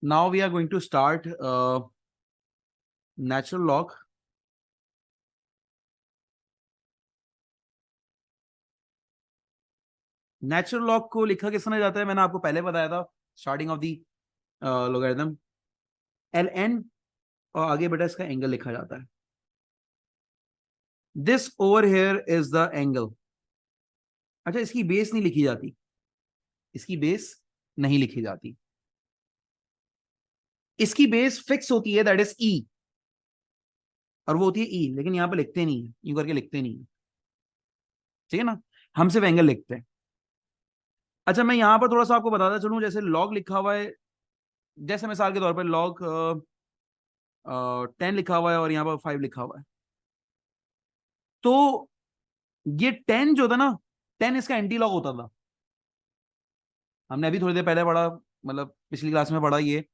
Now we are going to start natural log. Natural log को लिखा किस तरह जाता है, मैंने आपको पहले बताया था starting of the logarithm L N, और आगे बेटा इसका एंगल लिखा जाता है. This over here is the angle. अच्छा, इसकी बेस नहीं लिखी जाती, इसकी बेस नहीं लिखी जाती, इसकी बेस फिक्स होती है, दैट इज ई, और वो होती है ई, लेकिन यहां पे लिखते नहीं है, यूं करके लिखते नहीं है. ठीक है ना, हम सिर्फ एंगल लिखते हैं. अच्छा, मैं यहां पर थोड़ा सा आपको बताता चलूं, जैसे लॉग लिखा हुआ है, जैसे मिसाल के तौर पर लॉग 10 लिखा हुआ है और यहाँ पर 5 लिखा हुआ है, तो ये 10 जो था ना, 10 इसका एंटी लॉग होता था. हमने अभी थोड़ी देर पहले पढ़ा, मतलब पिछली क्लास में पढ़ा ये,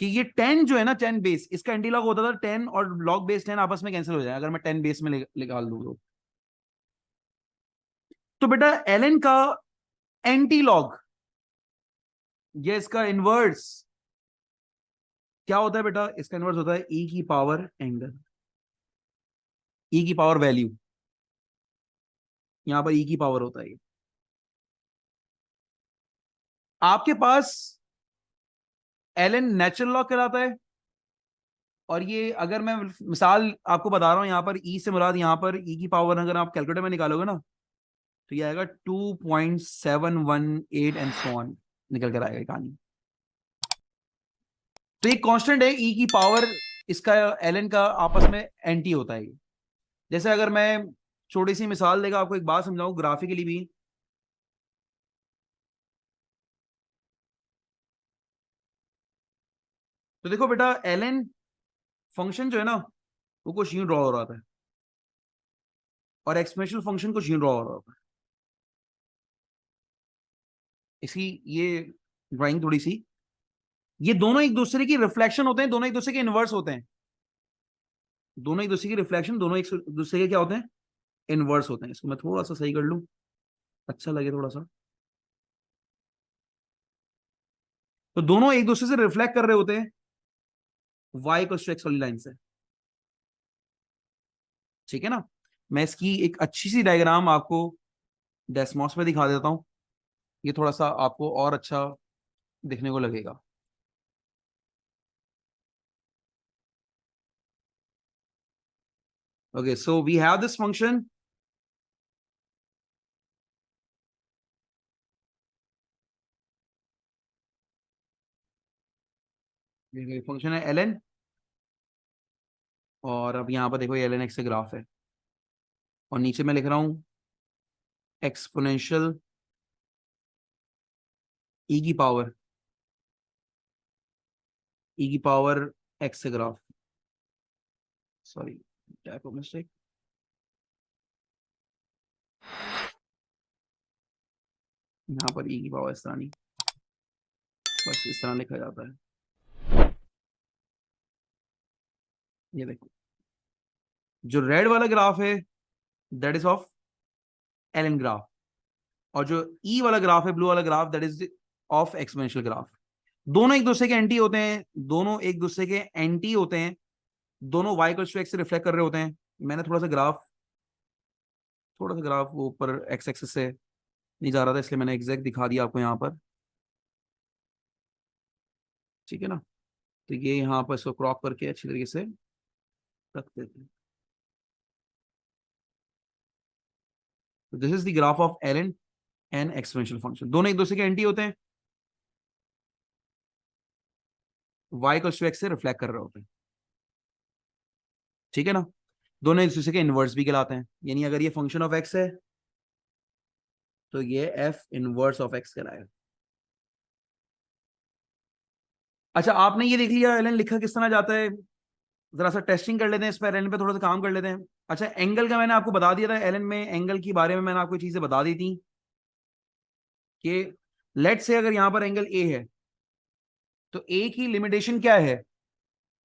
कि ये 10 जो है ना, 10 बेस, इसका एंटी लॉग होता था 10, और लॉग बेस 10 आपस में कैंसिल हो जाए अगर मैं 10 बेस में निकाल दूं. तो बेटा एलन का एंटी लॉग, ये इसका इनवर्स क्या होता है बेटा, इसका इनवर्स होता है ई की पावर एंगल, ई की पावर वैल्यू, यहां पर ई की पावर होता है. आपके पास एलन नेचुरल लॉग कहलाता है, और ये अगर मैं मिसाल आपको बता रहा हूं, यहां पर ई से मुराद, यहां पर ई की पावर अगर आप कैलकुलेटर में निकालोगे ना, तो ये आएगा 2.718 एंड सो ऑन, निकल कर आएगा कहानी. तो ये कांस्टेंट है ई की पावर, इसका एलन का आपस में एंटी होता है. जैसे अगर मैं छोटी सी मिसाल देगा आपको, एक बात समझाऊं ग्राफिकली भी, तो देखो बेटा एलन फंक्शन जो है ना, वो कुछ यूं ड्रॉ हो रहा था, और एक्सपोनेंशियल फंक्शन कुछ यूं ड्रॉ हो रहा था. इसकी ये ड्राइंग थोड़ी सी, ये दोनों एक दूसरे की रिफ्लेक्शन होते हैं, दोनों एक दूसरे के इनवर्स होते हैं, दोनों एक दूसरे की रिफ्लेक्शन, दोनों एक दूसरे के क्या होते हैं, इनवर्स होते हैं. इसको मैं थोड़ा सा सही कर लूं, अच्छा लगे थोड़ा सा. तो दोनों एक दूसरे से रिफ्लेक्ट कर रहे होते हैं वाई को एक्स वाली लाइन से. ठीक है ना, मैं इसकी एक अच्छी सी डायग्राम आपको डेस्मॉस में दिखा देता हूं, ये थोड़ा सा आपको और अच्छा दिखने को लगेगा. Okay, so we have this function, function है एल, और अब यहां पर देखो ये एल एक्स से ग्राफ है, और नीचे मैं लिख रहा हूं एक्सपोनेंशियल ई की पावर, ई की पावर एक्स से graph, sorry type of mistake, यहां पर ई की पावर इस तरह नहीं, बस इस तरह लिखा जाता है. ये देखो, जो रेड वाला ग्राफ है that is of L N graph, और जो ई वाला ग्राफ है, ब्लू वाला graph, that is of exponential graph. दोनों एक दूसरे के एंटी होते हैं, दोनों एक दूसरे के एंटी होते हैं, दोनों वाई को एक्स से रिफ्लेक्ट कर रहे होते हैं. मैंने थोड़ा सा ग्राफ वो ऊपर एक्स एक्सिस से नहीं जा रहा था, इसलिए मैंने एग्जैक्ट दिखा दिया आपको यहाँ पर. ठीक है ना, तो ये यहाँ पर इसको क्रॉप करके अच्छी तरीके से रख देते हैं. तो this is the graph of L N and exponential function, दोनों एक दूसरे के एंटी होते हैं, वाई को एक्स से रिफ्लेक्ट कर रहे होते हैं. ठीक है ना, दोनों एक दूसरे के इनवर्स भी कहलाते हैं, यानी अगर ये फंक्शन ऑफ एक्स है तो ये एफ इनवर्स ऑफ एक्स कहलाएगा. अच्छा, आपने ये देख लिया एलन लिखा किस तरह जाता है, जरा सा टेस्टिंग कर लेते हैं इस पर, एलन पे थोड़ा सा काम कर लेते हैं. अच्छा, एंगल का मैंने आपको बता दिया था, एलन में एंगल के बारे में मैंने आपको चीजें बता दी थी कि लेट से अगर यहां पर एंगल ए है, तो ए की लिमिटेशन क्या है,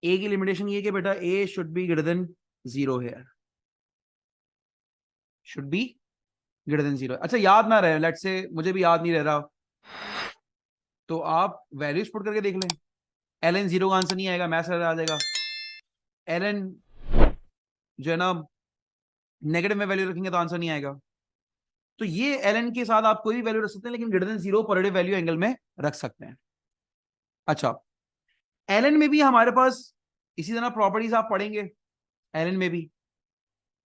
ए की लिमिटेशन ये कि बेटा ए शुड बी ग्रेटर देन 0 है, शुड बी ग्रेटर देन 0. अच्छा, याद ना रहे, लेट से मुझे भी याद नहीं रह रहा, तो आप वैल्यूज पुट करके देख लें. ln 0 का आंसर नहीं आएगा, मैथ्स आ जाएगा। ln जो है ना नेगेटिव में वैल्यू रखेंगे तो आंसर नहीं आएगा। तो ये ln के साथ आप कोई भी वैल्यू रख सकते हैं, लेकिन greater than 0 positive value angle में रख सकते हैं। अच्छा, ln में भी हमारे पास इसी तरह प्रॉपर्टीज आप पढ़ेंगे ln में भी,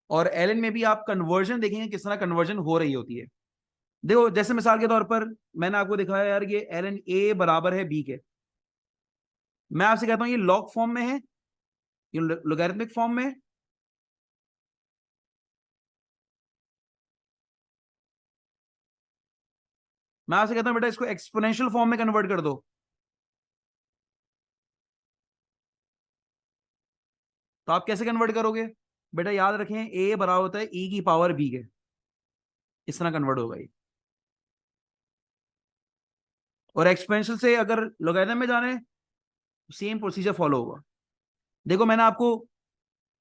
और ln में भी आप कन्वर्जन देखेंगे किस तरह कन्वर्जन हो रही होती है। देखो जैसे मिसाल के तौर पर मैंने आपको दिखाया यार, ये ln a बराबर है b के, मैं आपसे कहता हूं ये लॉग फॉर्म में है, ये लोगैरिथमिक फॉर्म में है, मैं आपसे कहता हूं बेटा इसको एक्सपोनेंशियल फॉर्म में कन्वर्ट कर दो, तो आप कैसे कन्वर्ट करोगे बेटा? याद रखें a बराबर होता है e की पावर b के, इस तरह कन्वर्ट होगा ये। और एक्सपेंशन से अगर लोगैरिथम में जाने सेम प्रोसीजर फॉलो होगा। देखो मैंने आपको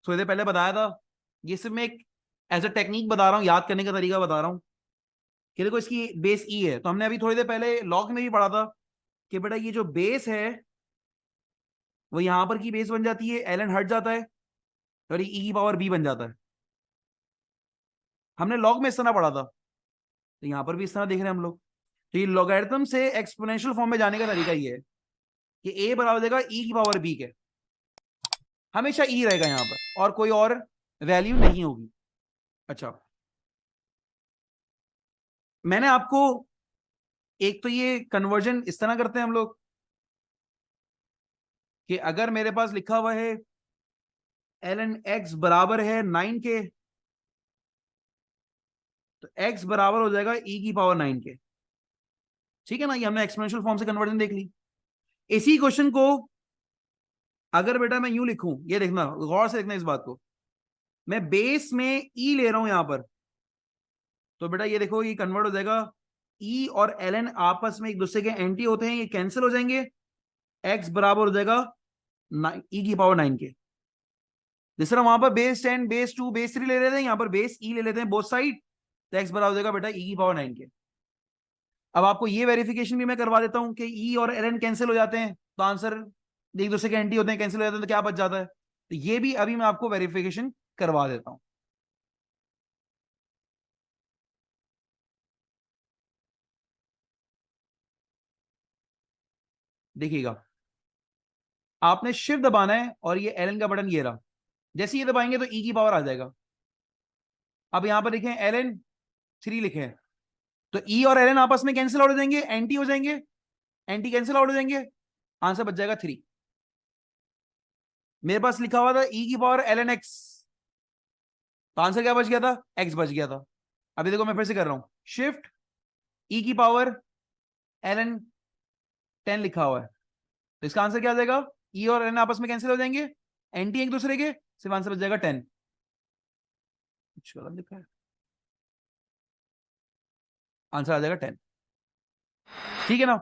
थोड़ी देर पहले बताया था, ये सिर्फ मैं एक एज अ टेक्निक बता रहा हूं, याद करने का तरीका बता रहा हूं कि देखो इसकी बेस ई है, तो हमने अभी थोड़ी देर पहले लॉग में भी पढ़ा था कि बेटा ये जो बेस है वो यहां पर की बेस बन जाती है, एलन हट जाता है और ई की पावर बी बन जाता है। हमने लॉग में इस तरह पढ़ा था, तो यहां पर भी इस तरह देख रहे हैं हम लोग। तो ये लॉगरिथम से एक्सपोनेंशियल फॉर्म में जाने का तरीका ये है कि ए बराबर देगा ई की पावर बी के, हमेशा ई रहेगा यहां पर और कोई और वैल्यू नहीं होगी। अच्छा, मैंने आपको एक तो ये कन्वर्जन इस तरह करते हैं हम लोग कि अगर मेरे पास लिखा हुआ है ln x बराबर है 9 के, तो x बराबर हो जाएगा e की पावर 9 के, ठीक है ना? ये हमने एक्सपोनेंशियल फॉर्म से कन्वर्जन देख ली। इसी क्वेश्चन को अगर बेटा मैं यूं लिखूं, ये देखना गौर से देखना इस बात को, मैं बेस में e ले रहा हूं यहां पर, तो बेटा ये देखो ये कन्वर्ट हो जाएगा, e और ln आपस में एक दूसरे के एंटी होते हैं, ये कैंसिल हो जाएंगे, x बराबर हो जाएगा e की पावर 9 के। जिस तरह वहां पर बेस 10 बेस 2 बेस 3 ले लेते हैं, यहां पर बेस e ले लेते हैं बोथ साइड, तो x बराबर हो जाएगा बेटा e की पावर 9 के। अब आपको ये वेरिफिकेशन भी मैं करवा देता हूं कि ई और एल एन कैंसिल हो जाते हैं, तो आंसर एक दूसरे के एंटी होते हैं, कैंसिल हो जाते हैं, तो क्या बच जाता है? तो ये भी अभी मैं आपको वेरिफिकेशन करवा देता हूं। देखिएगा, आपने शिफ्ट दबाना है और ये एल एन का बटन ये रहा, जैसे ये दबाएंगे तो ई की पावर आ जाएगा। अब यहां पर लिखें एल एन 3 लिखे हैं, तो ई और एल एन आपस में कैंसिल आउट हो जाएंगे, एंटी हो जाएंगे, एंटी कैंसिल आउट हो जाएंगे, आंसर बच जाएगा 3। मेरे पास लिखा हुआ था ई की पावर एल एन एक्स, तो आंसर क्या बच गया था? एक्स बच गया था। अभी देखो मैं फिर से कर रहा हूं, शिफ्ट ई की पावर एल एन 10 लिखा हुआ है, तो इसका आंसर क्या आ जाएगा? ई और एन आपस में कैंसिल हो जाएंगे, एंटी एक दूसरे के, सिर्फ आंसर बच जाएगा 10। कुछ गलत लिखा है, आंसर आ जाएगा 10, ठीक है ना?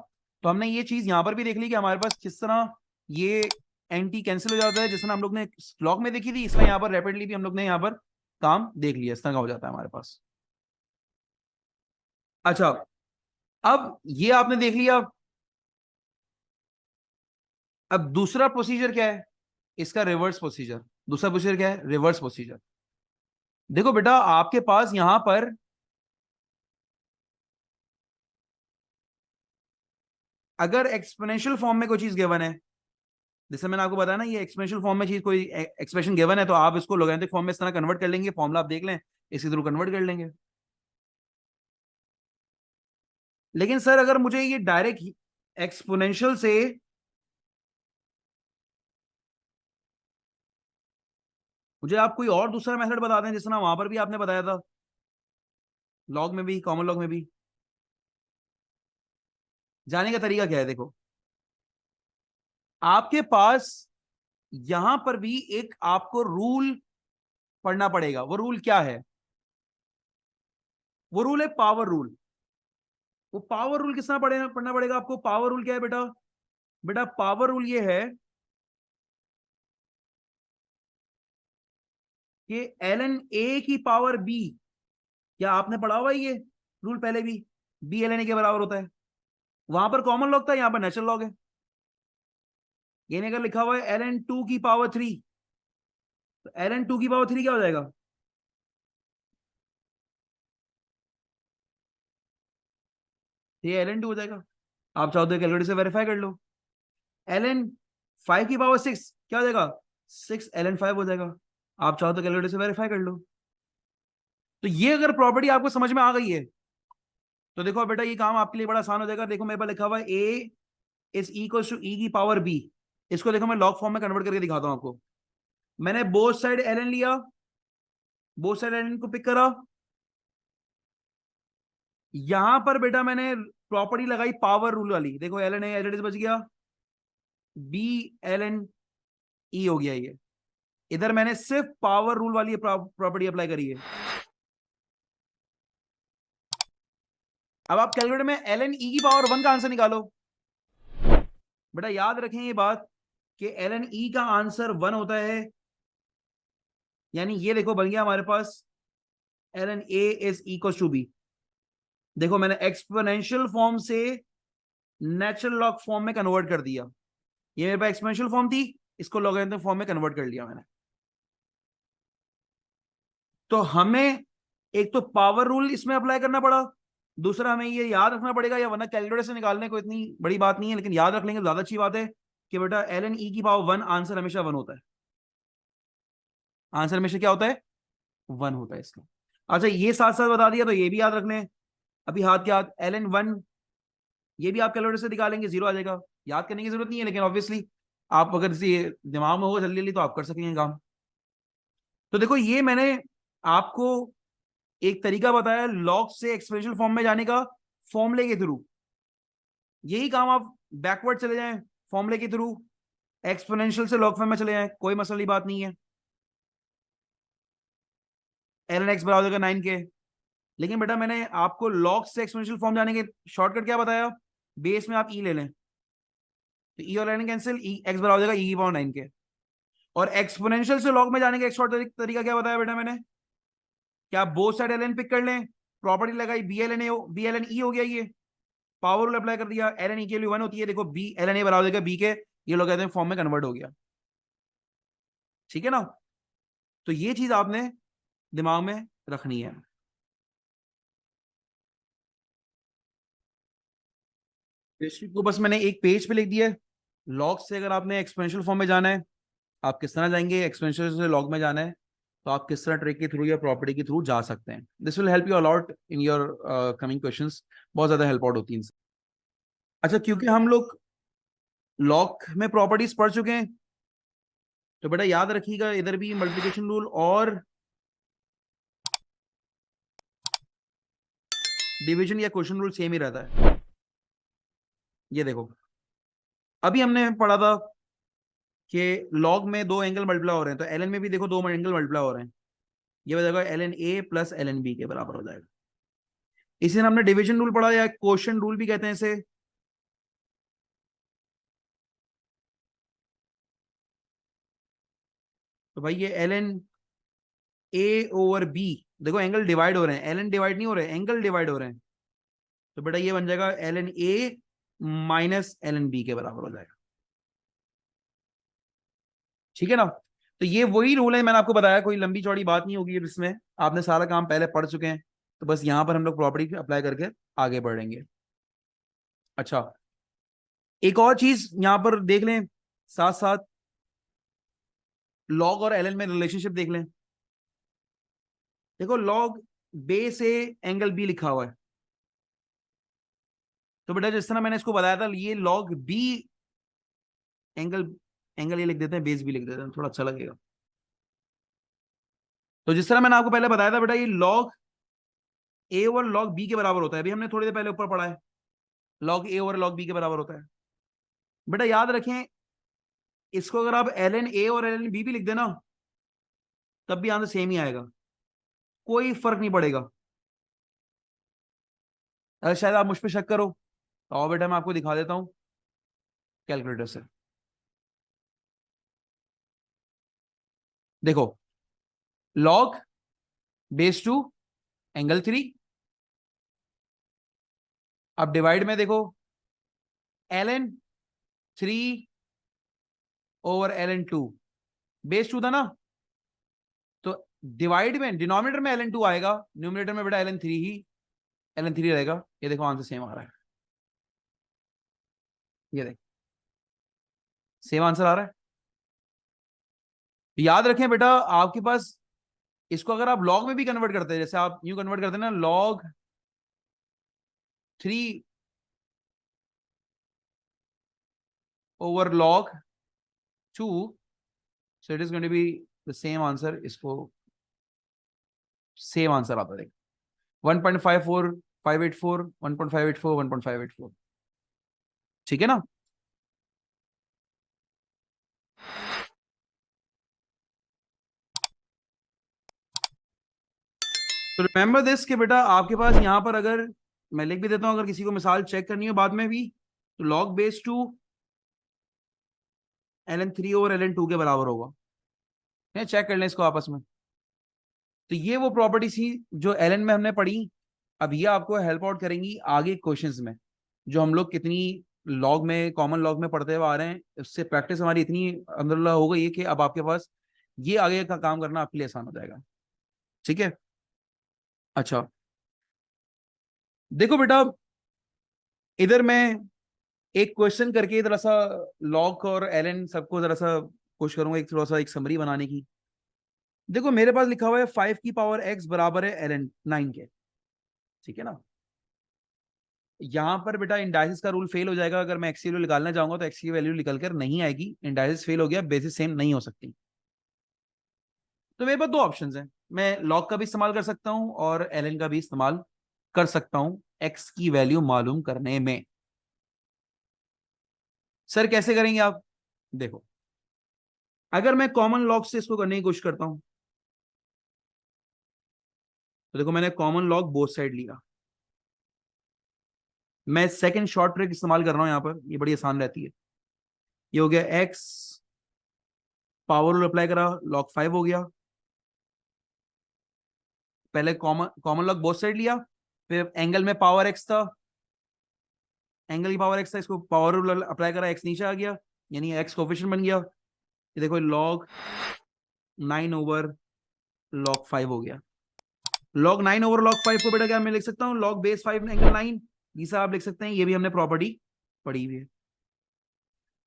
तो हमने ये चीज यहां पर भी देख ली कि हमारे पास किस तरह ये एंटी कैंसिल हो जाता है, जिस तरह हम लोग ने ब्लॉक में देखी थी, इसमें यहाँ पर रैपिडली भी हम लोग ने यहाँ पर काम देख लिया, इस तरह का हो जाता है हमारे पास। अच्छा, अब ये आपने देख लिया, अब दूसरा प्रोसीजर क्या है इसका? Reverse procedure. दूसरा प्रोसीजर क्या है? Reverse procedure. देखो बेटा आपके पास यहां पर अगर एक्सपोनेंशियल फॉर्म में कोई चीज गिवन है, जैसे मैंने आपको बताया ना, ये एक्सपोनेंशियल फॉर्म में चीज कोई एक्सप्रेशन गिवन है, तो आप इसको लोगैरिथमिक फॉर्म में इस तरह कन्वर्ट कर लेंगे, फॉर्मूला आप देख लें, इसी थ्रू कन्वर्ट कर लेंगे। लेकिन सर अगर मुझे ये डायरेक्ट एक्सपोनेंशियल से मुझे आप कोई और दूसरा मेथड बता दें, जिस तरह वहां पर भी आपने बताया था, लॉग में भी, कॉमन लॉग में भी। जाने का तरीका क्या है? देखो आपके पास यहां पर भी एक आपको रूल पढ़ना पड़ेगा, वो रूल क्या है? वो रूल है पावर रूल। वो पावर रूल किस तरह पढ़ना पड़ेगा आपको? पावर रूल क्या है बेटा? बेटा पावर रूल ये है कि एल एन ए की पावर बी, क्या आपने पढ़ा हुआ है ये रूल पहले भी? बी एल एन ए के बराबर होता है। वहां पर कॉमन लॉग था, यहां पर नेचुरल लॉग है। यानी अगर लिखा हुआ है ln 2 की पावर 3, तो ln 2 की पावर 3 क्या हो जाएगा? ये ln 2 हो जाएगा। आप चाहो तो कैलकुलेटर से वेरीफाई कर लो। ln 5 की पावर 6 क्या हो जाएगा? 6 ln 5 हो जाएगा। आप चाहो तो कैलकुलेटर से वेरीफाई कर लो। तो ये अगर प्रॉपर्टी आपको समझ में आ गई है तो देखो बेटा ये काम आपके लिए बड़ा आसान हो जाएगा। देखो मेरे पास लिखा हुआ है a is equal to e की पावर b। इसको देखो मैं लॉग फॉर्म में कन्वर्ट करके दिखाता हूं आपको। मैंने बोथ साइड ln लिया, बोथ साइड ln को पिक करा। यहां पर बेटा मैंने प्रॉपर्टी लगाई पावर रूल वाली। देखो ln a as it is बच गया, b ln e हो गया ये। इधर मैंने सिर्फ पावर रूल वाली प्रॉपर्टी अप्लाई करी है। अब आप कैलकुलेटर में ln e की पावर 1 का आंसर निकालो। बेटा याद रखें ये बात कि ln e का आंसर 1 होता है। यानी ये देखो बन गया हमारे पास ln a is equal to b। देखो मैंने एक्सपोनेंशियल फॉर्म से नेचुरल लॉग फॉर्म में कन्वर्ट कर दिया। ये मेरे पास एक्सपोनेंशियल फॉर्म थी, इसको लॉगरिथमिक फॉर्म में कन्वर्ट कर लिया मैंने। तो हमें एक तो पावर रूल इसमें अप्लाई करना पड़ा, दूसरा हमें ये याद रखना पड़ेगा, या वरना कैलकुलेटर से निकालने को इतनी बड़ी बात नहीं है, लेकिन याद रख लेंगे तो ज्यादा अच्छी बात है कि बेटा ln e की पावर 1 आंसर हमेशा 1 होता है। आंसर हमेशा क्या होता है? 1 होता है इसका। अच्छा ये साथ साथ बता दिया तो ये भी याद रख लें। अभी हाथ के हाथ ln 1, ये भी आप कैलकुलेटर से निकालेंगे, 0 आ जाएगा। याद करने की जरूरत नहीं है, लेकिन ऑब्वियसली आप अगर इसी दिमाग में होगा जल्दी जल्दी तो आप कर सकेंगे काम। तो देखो ये मैंने आपको एक तरीका बताया लॉग से एक्सपोनेंशियल फॉर्म में जाने का, फॉर्मूले के थ्रू। यही काम आप बैकवर्ड चले जाएं फॉर्मूले के थ्रू, एक्सपोनेंशियल से लॉग फॉर्म में चले जाएं, कोई मसले की बात नहीं है। ln x बराबर होगा 9 के। लेकिन बेटा मैंने आपको लॉग से एक्सपोनेंशियल फॉर्म जाने के शॉर्टकट क्या बताया? बेस में आप ई ले लें, तो ई और ln कैंसिल, ई एक्स बराबर हो जाएगा ई की पावर 9 के। और एक्सपोनेंशियल से लॉग में जाने का एक शॉर्ट तरीका क्या बताया बेटा मैंने? क्या आप बोथ साइड ln पिक कर लें, प्रॉपर्टी लगाई B L N A, B L N E हो गया, ये पावर रूल अप्लाई कर दिया, ln e के लिए 1 होती है। देखो बी ln ए बराबर हो जाएगा बी के, ये लोग कहते हैं फॉर्म में कन्वर्ट हो गया। ठीक है ना? तो ये चीज आपने दिमाग में रखनी है। बेसिक को बस मैंने एक पेज पे लिख दिया है। लॉग से अगर आपने एक्सपोनेंशियल फॉर्म में जाना है, आप किस तरह जाएंगे? एक्सपोनेंशियल से लॉग में जाना है तो आप किस तरह ट्रिक के थ्रू या प्रॉपर्टी के थ्रू जा सकते हैं। This will help you a lot in your coming questions. बहुत ज्यादा हेल्प आउट होती है इनसे। अच्छा क्योंकि हम लोग लॉग में प्रॉपर्टीज पढ़ चुके हैं, तो बेटा याद रखिएगा इधर भी मल्टीप्लिकेशन रूल और डिवीजन या क्वेश्चन रूल सेम ही रहता है। ये देखो अभी हमने पढ़ा था कि लॉग में दो एंगल मल्टीप्लाई हो रहे हैं, तो एल एन में भी देखो दो एंगल मल्टीप्लाई हो रहे हैं। ये हो जाएगा L N A plus L N B के बराबर हो जाएगा। इसी हमने डिवीजन रूल पढ़ा या क्वोशिएंट रूल भी कहते हैं इसे। तो भाई ये L N A over B, देखो एंगल डिवाइड हो रहे हैं, एल एन डिवाइड नहीं हो रहे, एंगल डिवाइड हो रहे हैं। तो बेटा ये बन जाएगा L N A minus L N B के बराबर हो जाएगा। ठीक है ना? तो ये वही रूल है मैंने आपको बताया, कोई लंबी चौड़ी बात नहीं होगी इसमें। आपने सारा काम पहले पढ़ चुके हैं, तो बस यहां पर हम लोग प्रॉपर्टी अप्लाई करके आगे बढ़ेंगे। अच्छा एक और चीज यहां पर देख लें, साथ साथ लॉग और एल एन में रिलेशनशिप देख लें। देखो लॉग बे से एंगल बी लिखा हुआ है, तो बेटा जिस तरह मैंने इसको बताया था ये लॉग बी एंगल, एंगल ये लिख देते हैं, बेस भी लिख देते हैं, थोड़ा अच्छा लगेगा। तो जिस तरह मैंने आपको पहले बताया था बेटा ये लॉग ए ओवर लॉग बी के बराबर होता है। अभी हमने थोड़ी देर पहले ऊपर पढ़ा है, लॉग ए ओवर लॉग बी के बराबर होता है। बेटा याद रखें इसको अगर आप एल एन ए और एल एन बी भी लिख देना तब भी आंसर सेम ही आएगा, कोई फर्क नहीं पड़ेगा। अगर शायद आप मुझ पर शक करो तो आओ बेटा मैं आपको दिखा देता हूं कैलकुलेटर से। देखो लॉग बेस टू एंगल 3, अब डिवाइड में देखो L N 3 over ln2, base 2 था ना, तो डिवाइड में डिनोमिनेटर में ln2 आएगा, न्यूमिनेटर में बेटा ln3 रहेगा। ये देखो आंसर सेम आ रहा है, ये देखो सेम आंसर आ रहा है। याद रखें बेटा, आपके पास इसको अगर आप लॉग में भी कन्वर्ट करते हैं, जैसे आप यूं कन्वर्ट करते हैं ना, log 3 over log 2, so it is going to be the same answer. इसको सेम आंसर आता है, 1.54 584 1.584 1.584, ठीक है ना। तो रिमेंबर दिस कि बेटा आपके पास यहां पर, अगर मैं लिख भी देता हूं, अगर किसी को मिसाल चेक करनी हो बाद में भी, तो log2 ln3 और ln2 के बराबर होगा। चेक कर लें इसको आपस में। तो ये वो प्रॉपर्टी थी जो एलन में हमने पढ़ी। अब ये आपको हेल्प आउट करेंगी आगे क्वेश्चंस में, जो हम लोग कितनी लॉग में, कॉमन लॉग में पढ़ते हुए आ रहे हैं। उससे प्रैक्टिस हमारी इतनी अंदर हो गई है कि अब आपके पास ये आगे का काम करना आपके लिए आसान हो जाएगा, ठीक है। अच्छा देखो बेटा, इधर मैं एक क्वेश्चन करके थोड़ा सा लॉग और एलन सबको जरा सा कोशिश करूंगा, एक थोड़ा सा एक समरी बनाने की। देखो मेरे पास लिखा हुआ है 5 की पावर x बराबर है ln 9 के, ठीक है ना। यहां पर बेटा इंडाइसिस का रूल फेल हो जाएगा, अगर मैं एक्स की वैल्यू निकालना चाहूंगा तो एक्स की वैल्यू निकल कर नहीं आएगी, इंडाइसिस फेल हो गया, बेसिस सेम नहीं हो सकती। तो मेरे पास दो ऑप्शंस हैं, मैं लॉग का भी इस्तेमाल कर सकता हूं और एलएन का भी इस्तेमाल कर सकता हूं एक्स की वैल्यू मालूम करने में। सर कैसे करेंगे आप? देखो, अगर मैं कॉमन लॉग से इसको करने की कोशिश करता हूं, तो देखो मैंने कॉमन लॉग बोथ साइड लिया। मैं सेकंड शॉर्ट ट्रिक इस्तेमाल कर रहा हूं यहां पर, ये बड़ी आसान रहती है। ये हो गया एक्स, पावर रूल अप्लाई करा, log 5 हो गया। पहले common common log both side लिया, फिर एंगल में पावर एक्स था, एंगल की पावर एक्स था, इसको पावर रूल अप्लाई करा, एक्स नीचे आ गया, यानी एक्स कोफिशिएंट बन गया। ये देखो log 9 ओवर log 5 हो गया। log 9 ओवर log 5 को बेटा क्या मैं लिख सकता हूँ, log बेस 5 एंगल 9, ये आप लिख सकते हैं। ये भी हमने प्रॉपर्टी पढ़ी हुई है।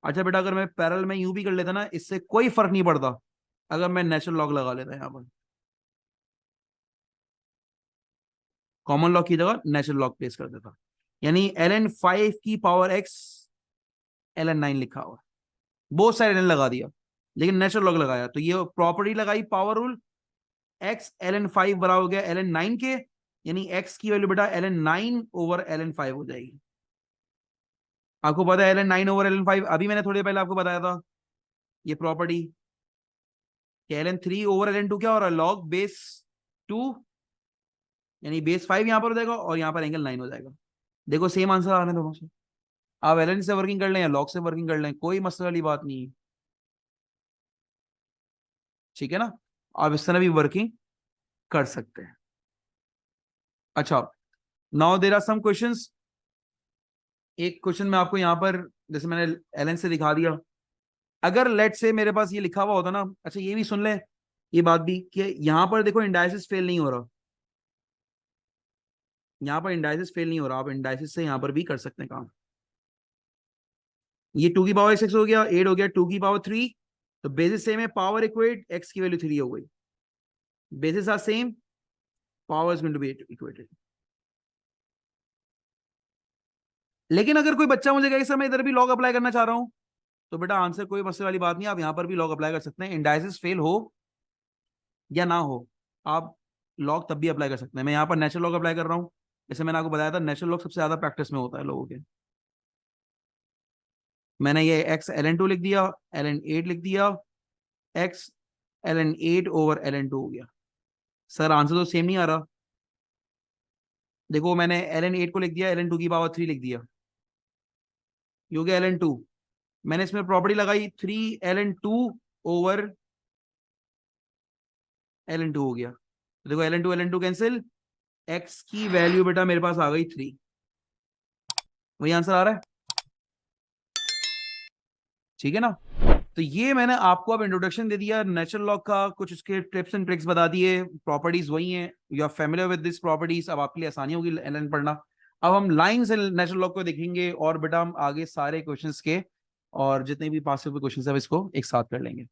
अच्छा बेटा, अगर मैं पैरेलल में यूं भी कर लेता ना, इससे कोई फर्क नहीं पड़ता, अगर मैं नेचुरल लॉग लगा लेता यहाँ पर, कॉमन लॉग की जगह नेचुरल लॉग प्लेस कर देता, यानी ln 5 की पावर x ln 9 लिखा हुआ, बोथ साइड ln लगा दिया, लेकिन नेचुरल लॉग लगाया, तो ये प्रॉपर्टी लगाई पावर रूल, x ln 5 बराबर हो गया ln 9 के, यानी x की वैल्यू बेटा ln 9 ओवर ln 5 हो जाएगी। आपको पता है ln 9 ओवर ln 5, अभी मैंने थोड़ी देर पहले आपको बताया था ये प्रॉपर्टी, कि ln 3 ओवर ln 2 क्या हो रहा है, लॉग बेस 2, यानी बेस 5 यहां पर हो जाएगा और यहां पर एंगल 9 हो जाएगा। देखो सेम आंसर आ रहे हैं दोनों से, आप एलन से वर्किंग कर लें या लॉग से वर्किंग कर लें, कोई मसले वाली बात नहीं है, ठीक है ना। आप इस तरह भी वर्किंग कर सकते हैं। अच्छा, now there are some questions. एक क्वेश्चन मैं आपको यहां पर, जैसे मैंने एलन से दिखा दिया, अगर लेट से मेरे पास ये लिखा हुआ होता ना, अच्छा ये भी सुन लें, ये बात भी कि यहां पर देखो इंडाइसिस फेल नहीं हो रहा, यहां पर इंडाइसिस फेल नहीं हो रहा, आप इंडाइसिस से यहां पर भी कर सकते हैं काम। ये 2 की पावर 6 हो गया, 8 हो गया, 2 की पावर 3, तो बेसिस सेम है, पावर इक्वेट, एक्स की वैल्यू 3 हो गई, basis are same, power is going to be equated. लेकिन अगर कोई बच्चा मुझे कहे सर मैं इधर भी लॉग अप्लाई करना चाह रहा हूं, तो बेटा आंसर कोई मसले वाली बात नहीं, आप यहां पर भी लॉग अप्लाई कर सकते हैं, इंडाइसिस फेल हो या ना हो, आप लॉग तब भी अप्लाई कर सकते हैं। मैं यहां पर नेचुरल लॉग अप्लाई कर रहा हूं, जैसे मैंने आपको बताया था नेचुरल लॉग सबसे ज्यादा प्रैक्टिस में होता है लोगों के। मैंने ये एक्स ln 2 लिख दिया, ln 8 लिख दिया, एक्स ln 8 ओवर ln 2 हो गया। सर आंसर तो सेम नहीं आ रहा, देखो मैंने ln 8 को लिख दिया, ln 2 की पावर 3 लिख दिया, ये हो गया ln 2। मैंने इसमें प्रॉपर्टी लगाई 3ln 2 ओवर ln 2 हो गया, तो देखो ln 2 कैंसिल, एक्स की वैल्यू बेटा मेरे पास आ गई 3, वही आंसर आ रहा है, ठीक है ना। तो ये मैंने आपको अब इंट्रोडक्शन दे दिया नेचुरल लॉग का, कुछ उसके टिप्स एंड ट्रिक्स बता दिए, प्रॉपर्टीज वही हैं, you are familiar with this properties, अब आपके लिए आसानी होगी एलएन पढ़ना। अब हम लाइन से नेचुरल लॉग को देखेंगे और बेटा हम आगे सारे क्वेश्चंस के और जितने भी पास हुए क्वेश्चंस है इसको एक साथ कर लेंगे।